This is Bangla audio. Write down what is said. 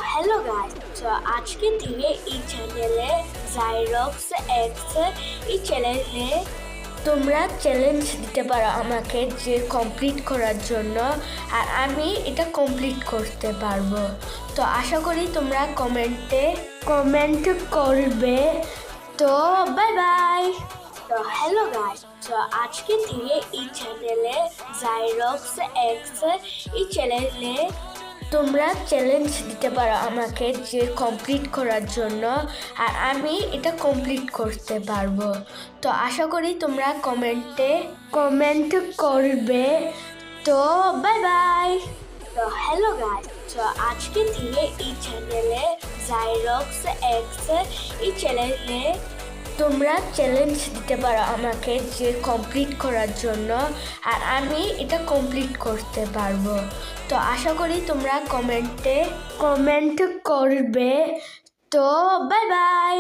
হ্যালো গাইস, তো আজকে থেকে এই চ্যানেলে জাইরক্স এক্স এই চ্যানেলে তোমরা চ্যালেঞ্জ দিতে পারো আমাকে যে কমপ্লিট করার জন্য, আর আমি এটা কমপ্লিট করতে পারবো। তো আশা করি তোমরা কমেন্ট করবে। তো বাই বাই। তো হ্যালো গাইস, তো আজকে থেকে এই চ্যানেলে জাইরক্স এক্স এই চ্যানেলে তোমরা চ্যালেঞ্জ দিতে পারো আমাকে যে কমপ্লিট করার জন্য, আর আমি এটা কমপ্লিট করতে পারবো। তো আশা করি তোমরা কমেন্ট করবে। তো বাই বাই। তো হ্যালো গাইস, তো আজকে থেকে এই চ্যানেলে জাইরক্স এক্স এই চ্যানেলে তোমরা চ্যালেঞ্জ দিতে পারো আমাকে যে কমপ্লিট করার জন্য, আর আমি এটা কমপ্লিট করতে পারবো। তো আশা করি তোমরা কমেন্ট করবে। তো বাই বাই।